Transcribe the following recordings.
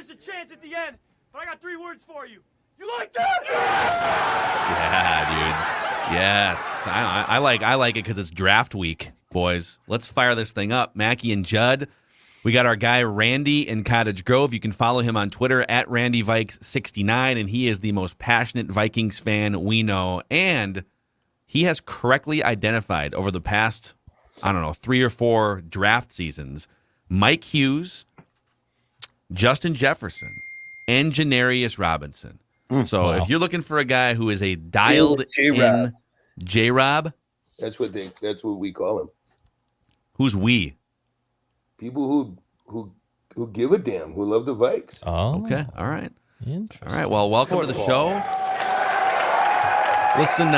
there's a chance at the end, but I got 3 words for you. You like that? Yeah, dudes. Yes. I like it because it's draft week, boys. Let's fire this thing up. Mackie and Judd. We got our guy Randy in Cottage Grove. You can follow him on Twitter at Randy Vikes 69, and he is the most passionate Vikings fan we know. And he has correctly identified over the past, 3 or 4 draft seasons, Mike Hughes, Justin Jefferson, and Janarius Robinson. So if you're looking for a guy who is a dialed-in J-Rob, that's what we call him. Who's we? People who give a damn, who love the Vikes. Oh, okay, all right, interesting. All right. Well, welcome to the show. Listen,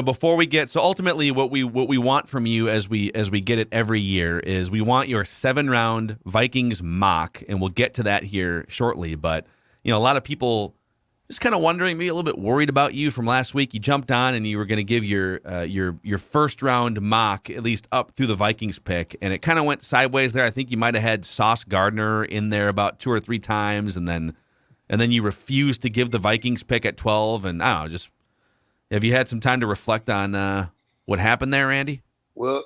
before we get ultimately what we want from you as we get it every year is we want your 7-round Vikings mock, and we'll get to that here shortly. But a lot of people just kind of wondering, maybe a little bit worried about you from last week. You jumped on and you were going to give your first round mock, at least up through the Vikings pick, and it kind of went sideways there. I think you might have had Sauce Gardner in there about 2 or 3 times, and then you refused to give the Vikings pick at 12. And I don't know, just have you had some time to reflect on what happened there, Randy? Well,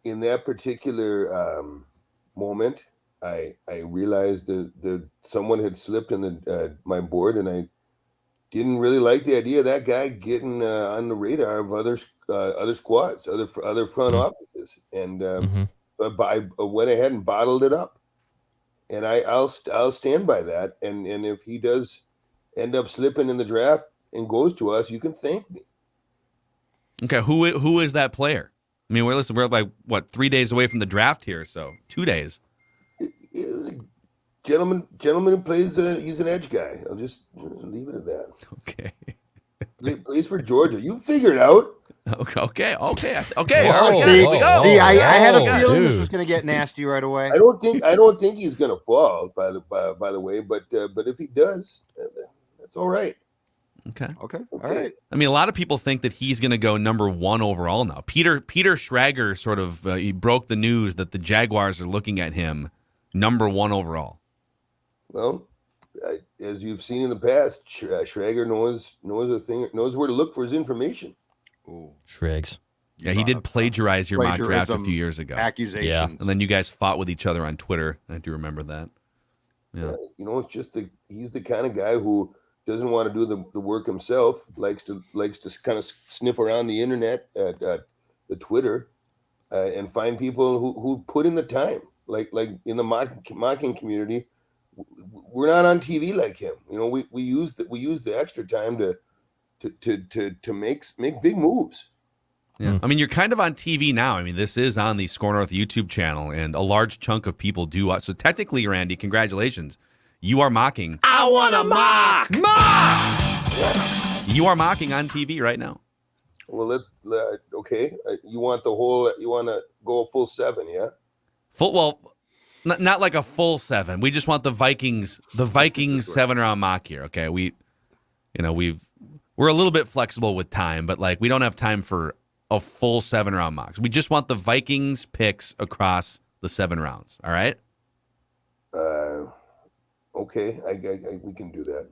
in that particular moment, I realized that someone had slipped in my board, and I didn't really like the idea of that guy getting on the radar of other squads, other front offices, and but I went ahead and bottled it up, and I'll stand by that. And if he does end up slipping in the draft and goes to us, you can thank me. Okay, who is that player? I mean, we're like 3 days away from the draft here, so 2 days. He's a gentleman who plays. He's an edge guy. I'll just leave it at that. Okay. Plays for Georgia. You figure it out. Okay. Whoa, Here we go. See, I had a feeling dude. this was going to get nasty right away. I don't think he's going to fall. By the way, but if he does, that's all right. Okay. All right. I mean, a lot of people think that he's going to go number 1 overall now. Peter Schrager sort of he broke the news that the Jaguars are looking at him number 1 overall. Well, as you've seen in the past, Schrager knows where to look for his information. Ooh. Shrigs. Yeah, he did plagiarize your mock draft a few years ago. Accusations. Yeah. And then you guys fought with each other on Twitter. I do remember that. Yeah. It's just he's the kind of guy who doesn't want to do the work himself, likes to kind of sniff around the internet at the Twitter and find people who put in the time. Like in the mocking community, we're not on TV like him. We use the extra time to make big moves. Yeah. I mean, you're kind of on TV now. I mean, this is on the SKOR North YouTube channel, and a large chunk of people do watch. So technically, Randy, congratulations. You are mocking. I want to mock. You are mocking on TV right now. Well, let's okay. You want to go a full 7, yeah? Not like a full 7. We just want the Vikings 7-round mock here. Okay, we're a little bit flexible with time, but we don't have time for a full 7-round mock. We just want the Vikings picks across the 7 rounds. All right. Okay, we can do that.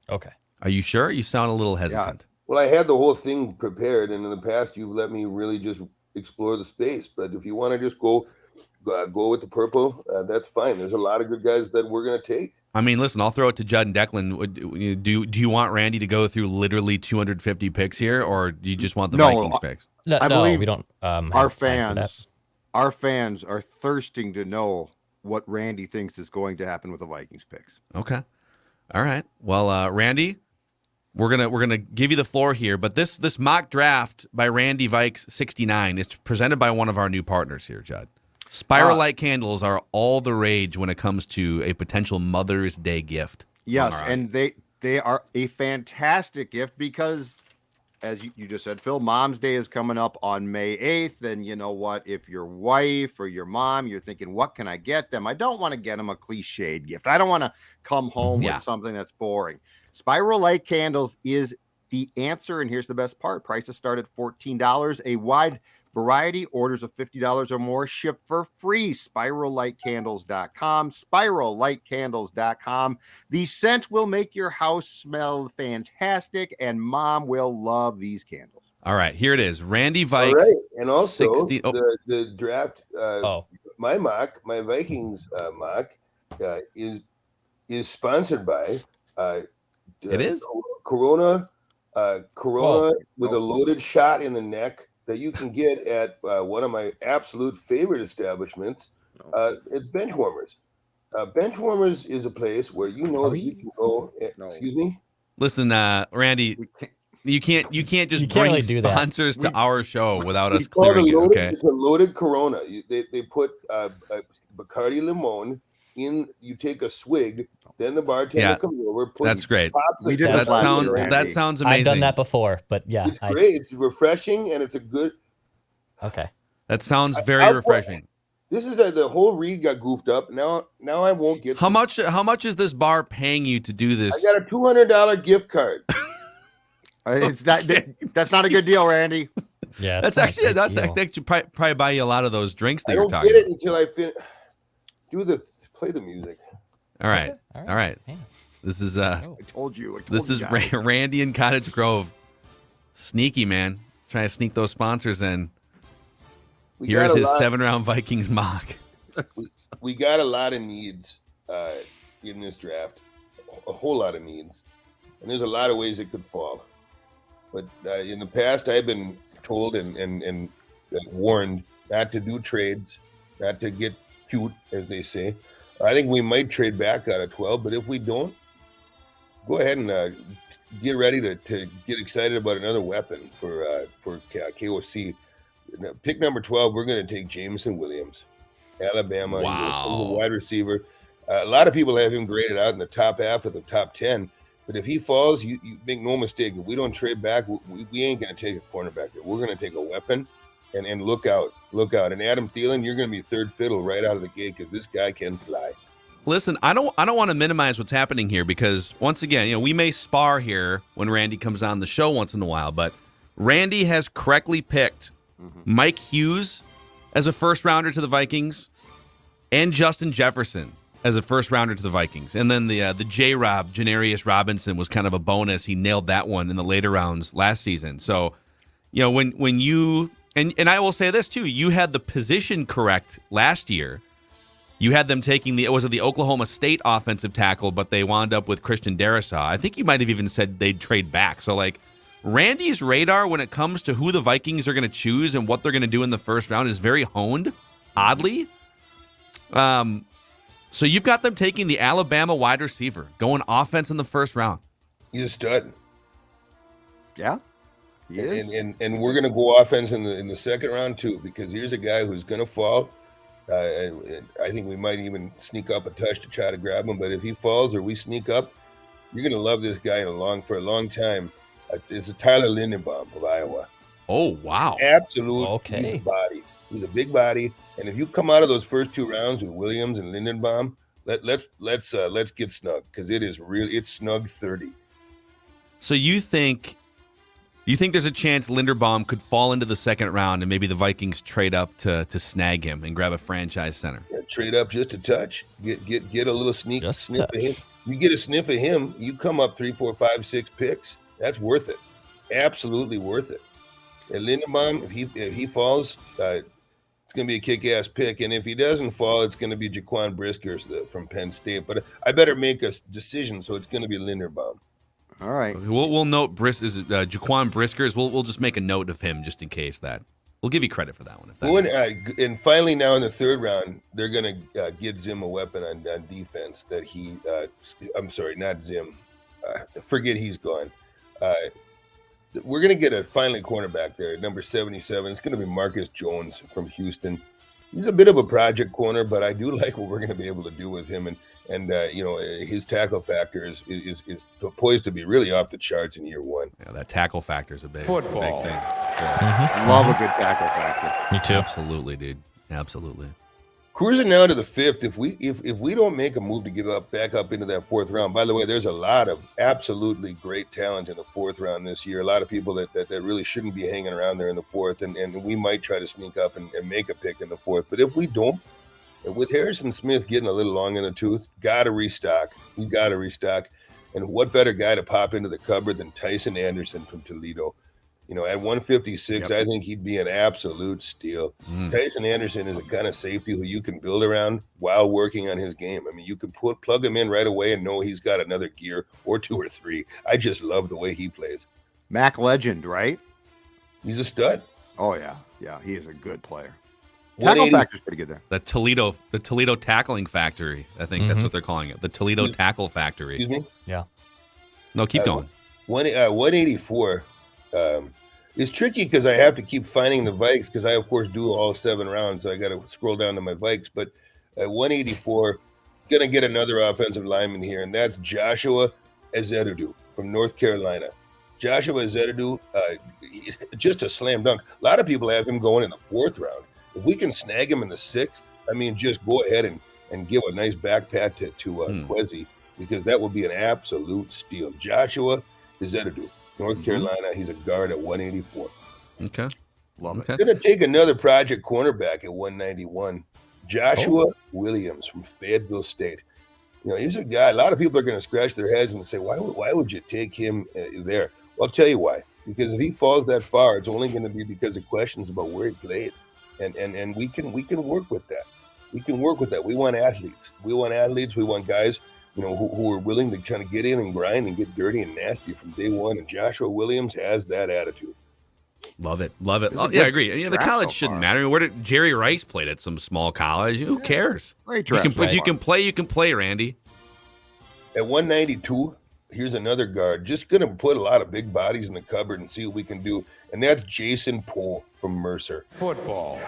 Okay. Are you sure? You sound a little hesitant. Yeah. Well, I had the whole thing prepared, and in the past, you've let me really just explore the space. But if you want to just go with the purple, that's fine. There's a lot of good guys that we're going to take. I mean, listen, I'll throw it to Judd and Declan. Do you want Randy to go through literally 250 picks here, or do you just want the Vikings picks? I believe we don't. Our fans are thirsting to know what Randy thinks is going to happen with the Vikings picks. Okay, all right. Well, Randy, we're gonna give you the floor here, but this mock draft by Randy Vikes 69 is presented by one of our new partners here, Judd. Spiral light candles are all the rage when it comes to a potential Mother's Day gift. Yes, and they are a fantastic gift because, as you just said, Phil, Mom's Day is coming up on May 8th. And you know what? If your wife or your mom, you're thinking, what can I get them? I don't want to get them a cliched gift. I don't want to come home with something that's boring. Spiral light candles is the answer. And here's the best part. Prices start at $14. A wide Variety orders of $50 or more ship for free. SpiralLightCandles.com. SpiralLightCandles.com. The scent will make your house smell fantastic, and Mom will love these candles. All right, here it is. Randy All Vikes. right, and also 60 the draft. My mock, my Vikings mock, is sponsored by. It is Corona with a loaded shot in the neck that you can get at one of my absolute favorite establishments. It's Benchwarmers. Benchwarmers is a place where you can go. Excuse me. Listen, Randy, you can't just bring really do that. sponsors to our show without us It's called clearing it. Okay. It's a loaded Corona. They put Bacardi Limon in. You take a swig, then the bartender comes over. That's great. We did That sounds amazing. I've done that before, but yeah, it's great. It's refreshing, and it's a good. Okay. That sounds very refreshing. This is the whole read got goofed up. Now I won't get. How much is this bar paying you to do this? I got a $200 gift card. It's not. That's not a good deal, Randy. Yeah, that's actually probably buy you a lot of those drinks that I you're don't talking get it about. until I play the music. All right. Yeah. This is I told you. this is Randy in Cottage Grove. Sneaky, man. Trying to sneak those sponsors in. Here's his 7-round Vikings mock. We got a lot of needs in this draft, a whole lot of needs, and there's a lot of ways it could fall. But in the past, I've been told and warned not to do trades, not to get cute, as they say. I think we might trade back out of 12, but if we don't, go ahead and get ready to get excited about another weapon for KOC. Pick number 12, we're going to take Jameson Williams, Alabama. Wow. He's a wide receiver. A lot of people have him graded out in the top half of the top 10. But if he falls, you make no mistake. If we don't trade back, we ain't going to take a cornerback there. We're going to take a weapon and look out. And Adam Thielen, you're going to be third fiddle right out of the gate because this guy can fly. Listen, I don't want to minimize what's happening here because once again, we may spar here when Randy comes on the show once in a while, but Randy has correctly picked Mike Hughes as a first rounder to the Vikings and Justin Jefferson as a first rounder to the Vikings. And then the J-Rob, Janarius Robinson, was kind of a bonus. He nailed that one in the later rounds last season. So, when you and I will say this too, you had the position correct last year. You had them taking the Oklahoma State offensive tackle, but they wound up with Christian Darrisaw. I think you might have even said they'd trade back. So Randy's radar when it comes to who the Vikings are going to choose and what they're going to do in the first round is very honed, oddly. So you've got them taking the Alabama wide receiver, going offense in the first round. He's a stud. Yeah, he is. And we're going to go offense in the second round too, because here's a guy who's going to fall. I think we might even sneak up a touch to try to grab him. But if he falls or we sneak up, you're going to love this guy for a long time. It's a Tyler Lindenbaum of Iowa. Oh, wow. Absolute Okay. piece of body. He's a big body. And if you come out of those first two rounds with Williams and Lindenbaum, let's get snug because it's snug 30. So you think there's a chance Lindenbaum could fall into the second round and maybe the Vikings trade up to snag him and grab a franchise center? Yeah, trade up just a touch. Get a little sniff of him. You get a sniff of him, you come up 3, 4, 5, 6 picks. That's worth it. Absolutely worth it. And Lindenbaum, if he falls, it's going to be a kick-ass pick. And if he doesn't fall, it's going to be Jaquan Brisker from Penn State. But I better make a decision, so it's going to be Lindenbaum. All right. We'll note Jaquan Briskers. We'll just make a note of him just in case that. We'll give you credit for that one. And finally, now in the third round, they're going to get Zim a weapon on defense that he I'm sorry, not Zim. Forget he's gone. We're going to get a cornerback there, number 77. It's going to be Marcus Jones from Houston. He's a bit of a project corner, but I do like what we're going to be able to do with him. And his tackle factor is poised to be really off the charts in year one. Yeah, that tackle factor is a big thing. Love a good tackle factor. Me too. Absolutely, dude. Absolutely. cruising now to the 5th. If we don't make a move to get back up into that 4th round, by the way, there's a lot of absolutely great talent in the 4th round this year. A lot of people that really shouldn't be hanging around there in the 4th, and we might try to sneak up and make a pick in the 4th. But if we don't, with Harrison Smith getting a little long in the tooth, gotta restock. You gotta restock. And what better guy to pop into the cupboard than Tyson Anderson from Toledo? At 156, I think he'd be an absolute steal. Tyson Anderson is a kind of safety who you can build around while working on his game. I mean, you can plug him in right away and know he's got another gear or 2 or 3. I just love the way he plays. Mac legend, right? He's a stud. Oh, yeah. Yeah, he is a good player. Tackle factor's pretty good there. The Toledo tackling factory. I think that's what they're calling it. The Toledo tackle factory. Excuse me? Yeah. No, keep going. 184 is tricky because I have to keep finding the Vikes because I, of course, do all 7 rounds. So I got to scroll down to my Vikes. But at 184, going to get another offensive lineman here, and that's Joshua Ezerudu from North Carolina. Joshua Ezerudu, just a slam dunk. A lot of people have him going in the 4th round. If we can snag him in the 6th, I mean, just go ahead and give a nice back pat to Kwesi, because that would be an absolute steal. Joshua Ezerudu, North Carolina. He's a guard at 184. Okay. Love it. Going to take another project cornerback at 191. Joshua Williams from Fayetteville State. He's a guy. A lot of people are going to scratch their heads and say, why would you take him there? Well, I'll tell you why. Because if he falls that far, it's only going to be because of questions about where he played. And we can work with that. We can work with that. We want athletes. We want guys, who are willing to kind of get in and grind and get dirty and nasty from day one. And Joshua Williams has that attitude. Love it. Oh, yeah, I agree. The college shouldn't matter. Where did Jerry Rice played at some small college? Who cares? Great If draft. you can play, Randy. At 192, here's another guard. Just going to put a lot of big bodies in the cupboard and see what we can do. And that's Jason Poole from Mercer. Football.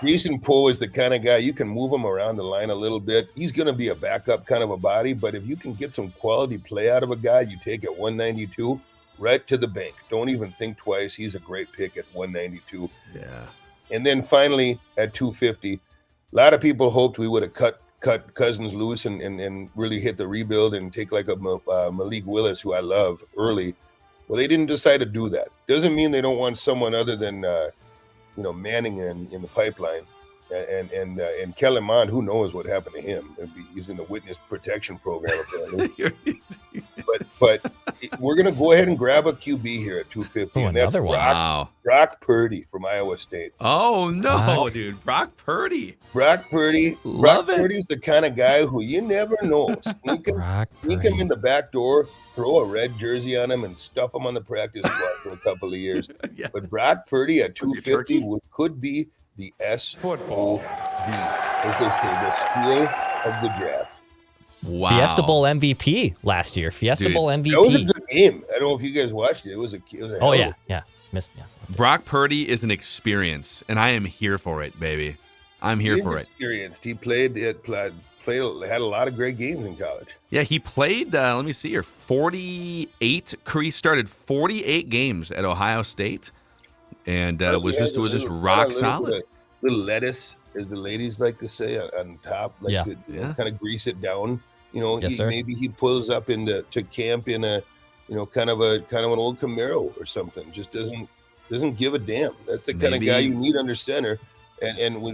Jason Poole is the kind of guy you can move him around the line a little bit. He's going to be a backup kind of a body, but if you can get some quality play out of a guy, you take at 192 right to the bank. Don't even think twice. He's a great pick at 192. Yeah. And then finally at 250, a lot of people hoped we would have cut Cousins loose and really hit the rebuild and take like a Malik Willis, who I love, early. Well, they didn't decide to do that. Doesn't mean they don't want someone other than Manning in the pipeline. And Kellen Mond, who knows what happened to him? He's in the witness protection program apparently. but we're gonna go ahead and grab a QB here at 250. Oh, and that's another one. Wow. Brock Purdy from Iowa State. Oh no, Wow. dude. Brock Purdy. Brock Purdy. Love it. Purdy's the kind of guy who you never know. Sneak him in the back door, throw a red jersey on him, and stuff him on the practice squad for a couple of years. Yes. But Brock Purdy at Was he 250 could be the SOB, as they say, the steal of the draft. Wow. Fiesta Bowl MVP last year. Fiesta Dude, Bowl MVP. That was a good game. I don't know if you guys watched it. It was a Oh hell of yeah, a- yeah. Missed. Yeah. Brock Purdy is an experience, and I am here for it, baby. I'm here He's for it. experienced. He had a lot of great games in college. Yeah, he played, let me see here, 48. He started 48 games at Ohio State, and was just rock solid. Little lettuce, as the ladies like to say, on top, like Yeah. to Yeah. kind of grease it down. Yes, sir. Maybe he pulls up to camp in a, kind of an old Camaro or something. Just doesn't give a damn. That's the kind of Maybe- guy you need under center. And when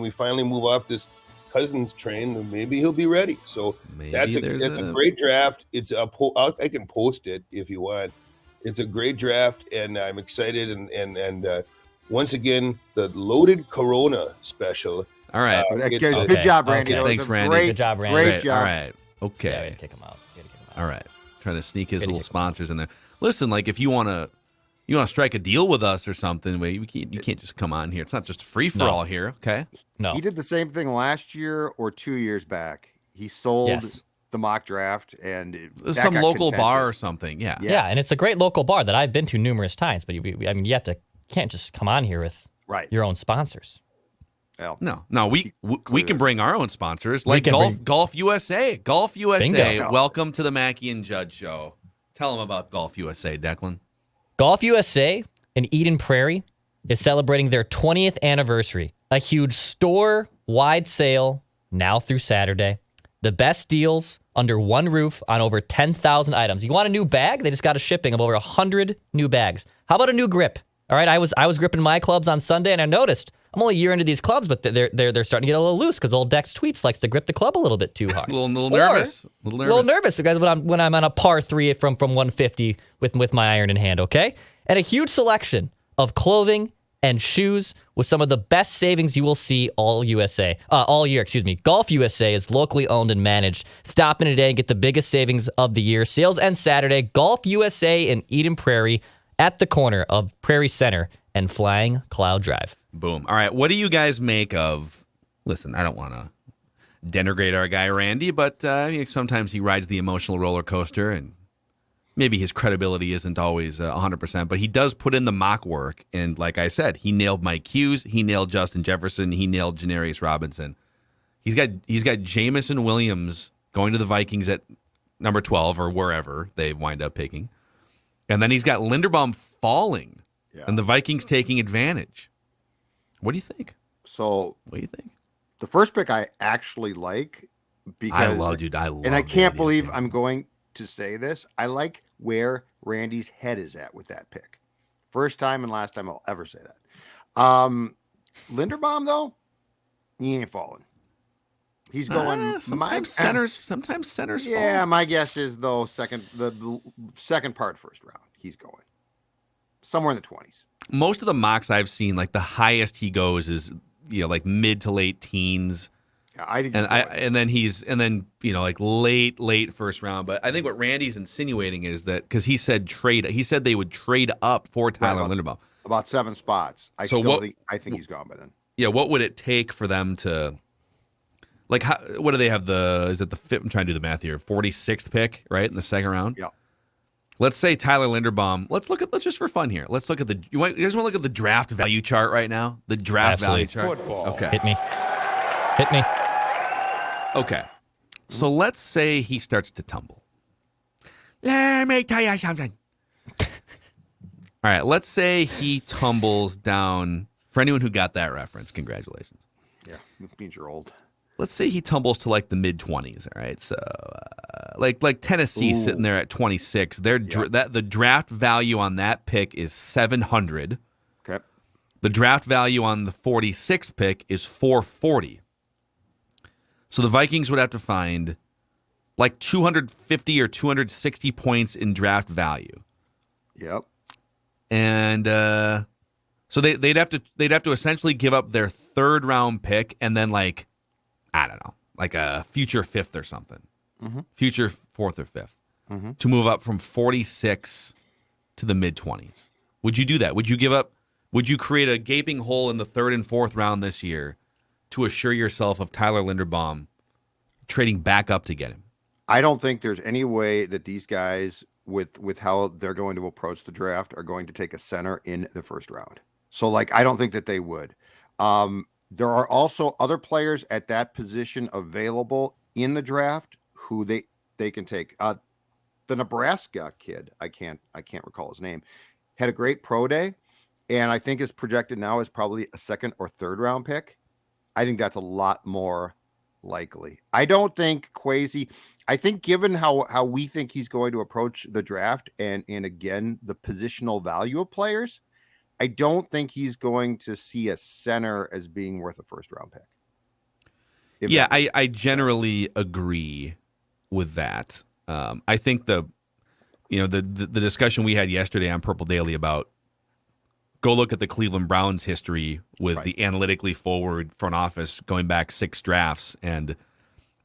we finally move off this Cousins train, then maybe he'll be ready. So Maybe that's there's a great draft. I can post it if you want. It's a great draft, and I'm excited. And once again, the loaded Corona special. All right. Good job, Randy. Okay. That was Thanks, a Randy. Great, Good job, Randy. Great Great. job. All right. Yeah, we Okay. had to kick him out. All right. Trying to sneak his Gotta little kick him sponsors in there. Listen, like if you want to strike a deal with us or something, you can't just come on here. It's not just free for all here. Okay. No. He did the same thing last year or 2 years back. He sold Yes. the mock draft and that Some got local bar or contentious. something. Yeah. Yes. Yeah, and it's a great local bar that I've been to numerous times. But can't just come on here with Right. your own sponsors. Well, No, we can bring our own sponsors, like can Golf USA. Golf USA, Bingo. welcome to the Mackey and Judd Show. Tell them about Golf USA, Declan. Golf USA in Eden Prairie is celebrating their 20th anniversary. A huge store-wide sale now through Saturday. The best deals under one roof on over 10,000 items. You want a new bag? They just got a shipping of over 100 new bags. How about a new grip? All right, I was gripping my clubs on Sunday, and I noticed I'm only a year into these clubs, but they're starting to get a little loose because old Dex Tweets likes to grip the club a little bit too hard. a little nervous. A little nervous, guys, when I'm on a par 3 from 150 with my iron in hand, okay? And a huge selection of clothing and shoes with some of the best savings you will see all year. Golf USA is locally owned and managed. Stop in today and get the biggest savings of the year. Sales end Saturday. Golf USA in Eden Prairie at the corner of Prairie Center and Flying Cloud Drive. Boom. All right. What do you guys make of? Listen, I don't want to denigrate our guy Randy, but sometimes he rides the emotional roller coaster, and maybe his credibility isn't always 100%, but he does put in the mock work. And like I said, he nailed Mike Hughes, he nailed Justin Jefferson, he nailed Janarius Robinson. He's got Jamison Williams going to the Vikings at number 12 or wherever they wind up picking. And then he's got Lindenbaum falling and the Vikings taking advantage. What do you think? So, what do you think? The first pick I actually like because I love and I can't believe I'm going to say this. I like where Randy's head is at with that pick. First time and last time I'll ever say that. Lindenbaum though, he ain't falling. He's going sometimes centers Yeah, fall. my guess is though the second part first round. He's going somewhere in the 20s. Most of the mocks I've seen, like the highest he goes is like mid to late teens. Yeah, I think and then like late first round. But I think what Randy's insinuating is that because he said they would trade up for Tyler Lindenbaum about 7 spots. I think he's gone by then. Yeah, what would it take for them to like? What do they have? Is it the fifth? I'm trying to do the math here. 46th pick, right in the second round. Yeah. Let's say Tyler Lindenbaum. Let's just for fun here. Let's look at you guys want to look at the draft value chart right now? The draft value chart. Football. Okay. Hit me. Okay. So let's say he starts to tumble. Let me tell you something. All right. Let's say he tumbles down. For anyone who got that reference, congratulations. Yeah, it means you're old. Let's say he tumbles to like the mid 20s. All right. So like Tennessee sitting there at 26. The draft value on that pick is 700. Okay. The draft value on the 46th pick is 440. So the Vikings would have to find like 250 or 260 points in draft value. Yep. And so they'd have to essentially give up their third round pick and then like I don't know, like a future fifth or something. Mm-hmm. Future fourth or fifth to move up from 46 to the mid 20s. Would you do that? Would you create a gaping hole in the third and fourth round this year to assure yourself of Tyler Lindenbaum trading back up to get him? I don't think there's any way that these guys, with how they're going to approach the draft, are going to take a center in the first round. So, like, I don't think that they would. There are also other players at that position available in the draft who they can take. The Nebraska kid, I can't recall his name, had a great pro day, and I think is projected now as probably a second or third round pick. I think that's a lot more likely. I don't think Kwesi. I think given how we think he's going to approach the draft and again the positional value of players, I don't think he's going to see a center as being worth a first round pick. Yeah, I generally agree with that. I think the discussion we had yesterday on Purple Daily about go look at the Cleveland Browns history with the analytically forward front office going back 6 drafts, and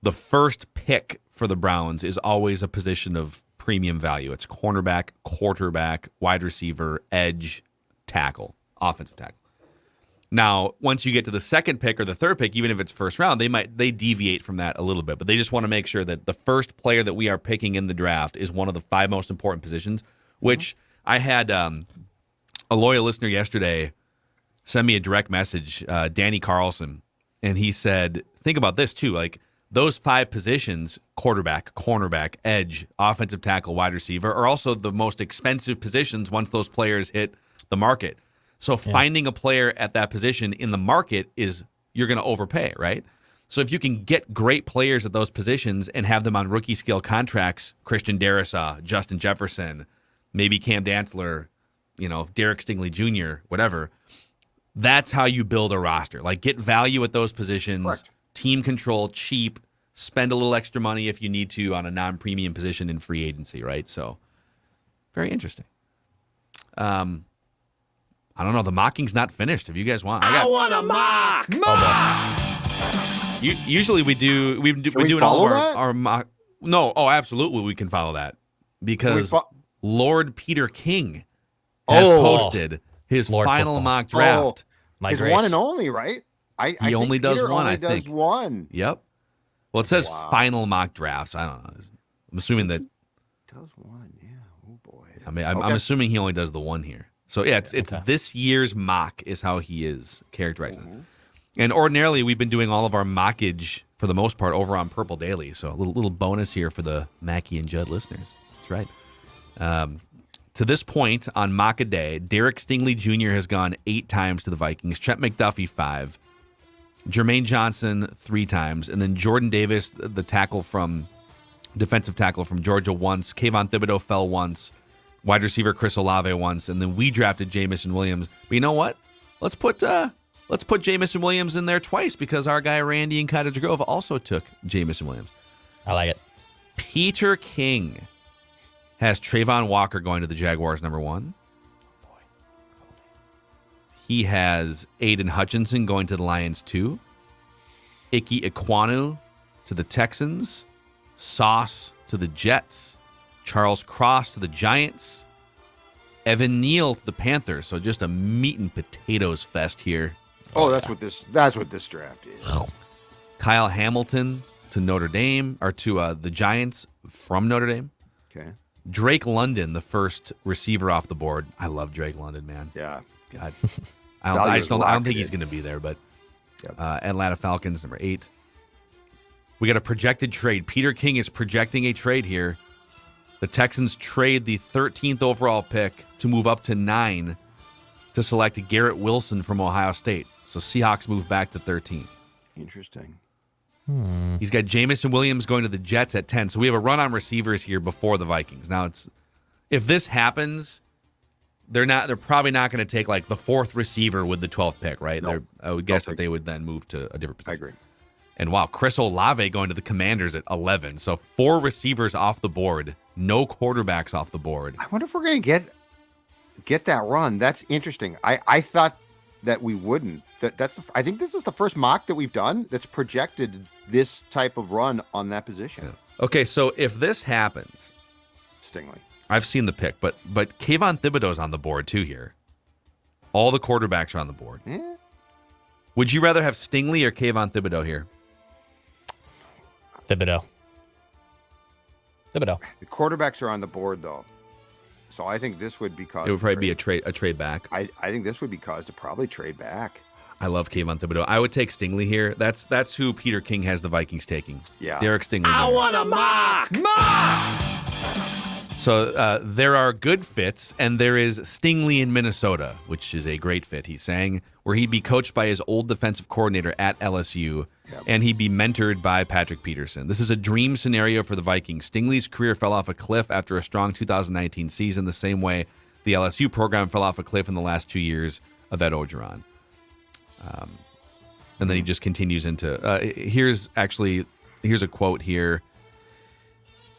the first pick for the Browns is always a position of premium value. It's cornerback, quarterback, wide receiver, edge, tackle, offensive tackle. Now, once you get to the second pick or the third pick, even if it's first round, they deviate from that a little bit, but they just want to make sure that the first player that we are picking in the draft is one of the 5 most important positions, which I had a loyal listener yesterday send me a direct message, Danny Carlson, and he said, think about this too, like those 5 positions, quarterback, cornerback, edge, offensive tackle, wide receiver, are also the most expensive positions once those players hit the market. So finding a player at that position in the market is you're going to overpay, right? So if you can get great players at those positions and have them on rookie scale contracts, Christian Darrisaw, Justin Jefferson, maybe Cam Dantzler, Derek Stingley Jr., whatever, that's how you build a roster. Like, get value at those positions, Correct. Team control, cheap, spend a little extra money if you need to on a non-premium position in free agency, right? So very interesting. I don't know. The mocking's not finished. If you guys want, I want a mock. Usually we're doing all of our mock. No, absolutely we can follow that because Lord Peter King has posted his Lord final football. mock draft. My His grace. one and only, right? I He only think does Peter one, only I think. does one. Yep. Well, it says final mock drafts. I don't know. I'm assuming that. Does one, yeah. Oh boy. I mean, I'm assuming he only does the one here. So yeah, it's this year's mock is how he is characterized. Mm-hmm. And ordinarily, we've been doing all of our mockage for the most part over on Purple Daily. So a little bonus here for the Mackie and Judd listeners. That's right. To this point on mock a day, Derek Stingley Jr. has gone 8 times to the Vikings. Trent McDuffie 5. Jermaine Johnson 3 times, and then Jordan Davis, the defensive tackle from Georgia once. Kayvon Thibodeau fell once. Wide receiver Chris Olave once, and then we drafted Jamison Williams. But you know what? Let's put Jamison Williams in there twice because our guy Randy in Cottage Grove also took Jamison Williams. I like it. Peter King has Trayvon Walker going to the Jaguars number 1. He has Aiden Hutchinson going to the Lions 2. Ike Ekwonu to the Texans. Sauce to the Jets. Charles Cross to the Giants. Evan Neal to the Panthers. So just a meat and potatoes fest here. That's what this draft is. Kyle Hamilton to Notre Dame, or to the Giants from Notre Dame. Okay. Drake London, the first receiver off the board. I love Drake London, man. Yeah. God. I don't think he's going to be there, but Atlanta Falcons, number 8. We got a projected trade. Peter King is projecting a trade here. The Texans trade the 13th overall pick to move up to 9 to select Garrett Wilson from Ohio State. So Seahawks move back to 13. Interesting. He's got Jamison Williams going to the Jets at 10. So we have a run on receivers here before the Vikings. Now, if this happens, they're probably not going to take like the 4th receiver with the 12th pick, right? No. I would guess that they would then move to a different position. I agree. And wow, Chris Olave going to the Commanders at 11. So 4 receivers off the board, no quarterbacks off the board. I wonder if we're going to get that run. That's interesting. I thought that we wouldn't. I think this is the first mock that we've done that's projected this type of run on that position. Yeah. Okay, so if this happens, Stingley. I've seen the pick, but Kayvon Thibodeau's on the board too here. All the quarterbacks are on the board. Yeah. Would you rather have Stingley or Kayvon Thibodeau here? Thibodeau. The quarterbacks are on the board though, so I think this would be cause. It would probably be a trade back. I think this would be cause to probably trade back. I love Kayvon Thibodeau. I would take Stingley here. That's who Peter King has the Vikings taking. Yeah, Derek Stingley. I want a mock. So there are good fits, and there is Stingley in Minnesota, which is a great fit, he's saying, where he'd be coached by his old defensive coordinator at LSU, and he'd be mentored by Patrick Peterson. This is a dream scenario for the Vikings. Stingley's career fell off a cliff after a strong 2019 season, the same way the LSU program fell off a cliff in the last 2 years of Ed Orgeron. And then he just continues into here's a quote here.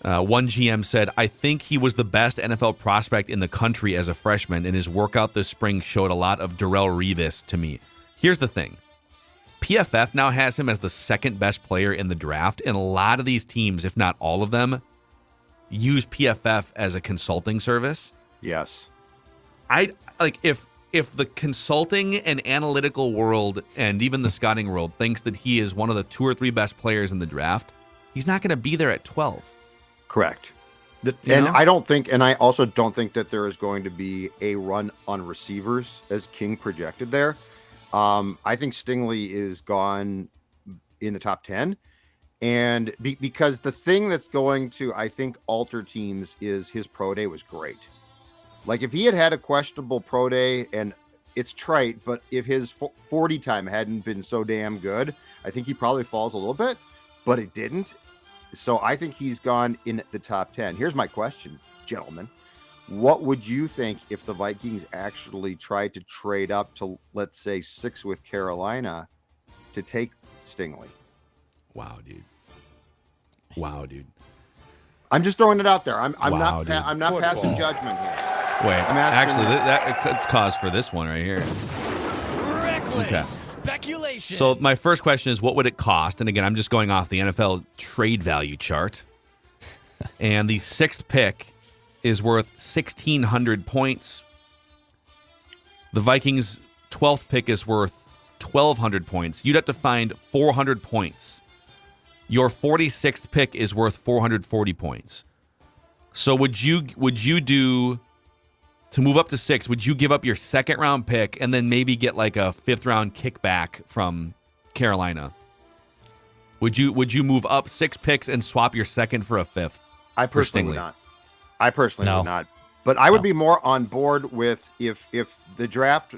One GM said, "I think he was the best NFL prospect in the country as a freshman, and his workout this spring showed a lot of Darrelle Revis to me." Here's the thing. PFF now has him as the second best player in the draft, and a lot of these teams, if not all of them, use PFF as a consulting service. Yes. If the consulting and analytical world and even the scouting world thinks that he is one of the 2 or 3 best players in the draft, he's not going to be there at 12. Correct. You know? I also don't think that there is going to be a run on receivers as King projected there. I think Stingley is gone in the top 10. And because the thing that's going to, I think, alter teams is his pro day was great. Like if he had a questionable pro day and it's trite, but if his 40 time hadn't been so damn good, I think he probably falls a little bit, but it didn't. So I think he's gone in the top 10. Here's my question, gentlemen. What would you think if the Vikings actually tried to trade up to, let's say, 6 with Carolina to take Stingley? Wow, dude. I'm just throwing it out there. I'm Wow, not passing judgment here. Wait, I'm asking- actually, it's cause for this one right here. Reckless Okay. speculation. So my first question is, what would it cost? And again, I'm just going off the NFL trade value chart. And the 6th pick is worth 1,600 points. The Vikings' 12th pick is worth 1,200 points. You'd have to find 400 points. Your 46th pick is worth 440 points. So would you do, to move up to 6, would you give up your 2nd round pick and then maybe get like a 5th round kickback from Carolina? Would you move up 6 picks and swap your 2nd for a 5th? I personally Stingley? would not. I personally No. would not. But I would No. be more on board with if the draft,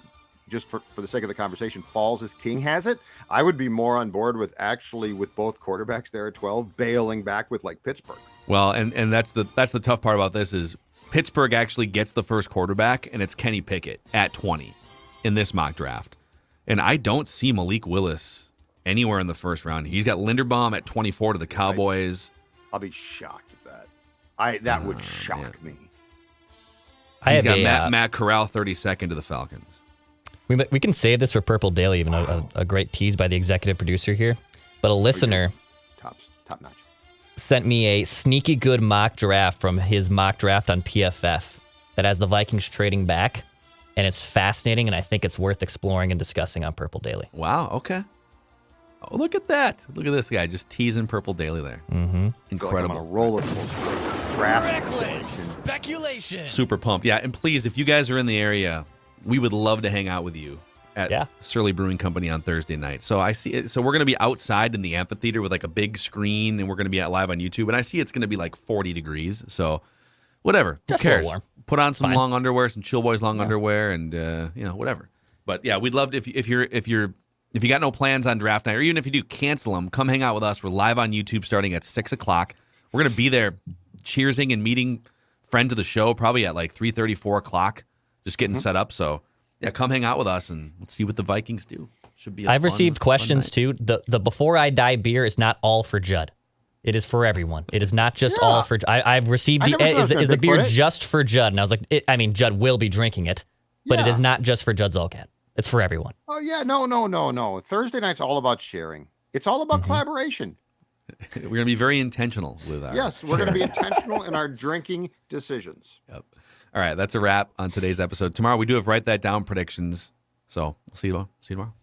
just for the sake of the conversation, falls as King has it. I would be more on board with both quarterbacks there at 12, bailing back with like Pittsburgh. Well, and that's the tough part about this is Pittsburgh actually gets the first quarterback, and it's Kenny Pickett at 20 in this mock draft. And I don't see Malik Willis anywhere in the first round. He's got Lindenbaum at 24 to the Cowboys. I'll be shocked if that would shock me. He's got Matt Corral 32nd to the Falcons. We can save this for Purple Daily, even a great tease by the executive producer here. But a listener Top notch. sent me a sneaky good mock draft from his mock draft on PFF that has the Vikings trading back, and it's fascinating, and I think it's worth exploring and discussing on Purple Daily. Wow, okay. Oh, look at that. Look at this guy just teasing Purple Daily there. Mm-hmm. Incredible. I'm on a roller coaster. Draft. Reckless speculation. Super pumped. Yeah, and please, if you guys are in the area, we would love to hang out with you at Surly Brewing Company on Thursday night. So I see it. So we're going to be outside in the amphitheater with like a big screen, and we're going to be live on YouTube. And I see it's going to be like 40 degrees. So whatever. Just Who a cares? little warm. Put on some Fine. long underwear, some Chill Boys long underwear, and whatever. But yeah, we'd love to, if you got no plans on draft night, or even if you do, cancel them. Come hang out with us. We're live on YouTube starting at 6:00. We're going to be there cheersing and meeting friends of the show probably at like 3:30, 4 o'clock, just getting set up. So yeah, come hang out with us and let's see what the Vikings do. Should be. I've received fun questions night. too. The Before I Die beer is not all for Judd. It is for everyone. It is not just all for. I've received. I never said I was Is gonna the Bigfoot beer it. just for Judd? And I was like, Judd will be drinking it, but it Yeah. is not just for Judd Zolgad. It's for everyone. Oh yeah, no. Thursday night's all about sharing. It's all about collaboration. We're going to be very intentional with our. Yes, we're going to be intentional in our drinking decisions. Yep. All right, that's a wrap on today's episode. Tomorrow we do have Write That Down predictions. So we'll see you tomorrow.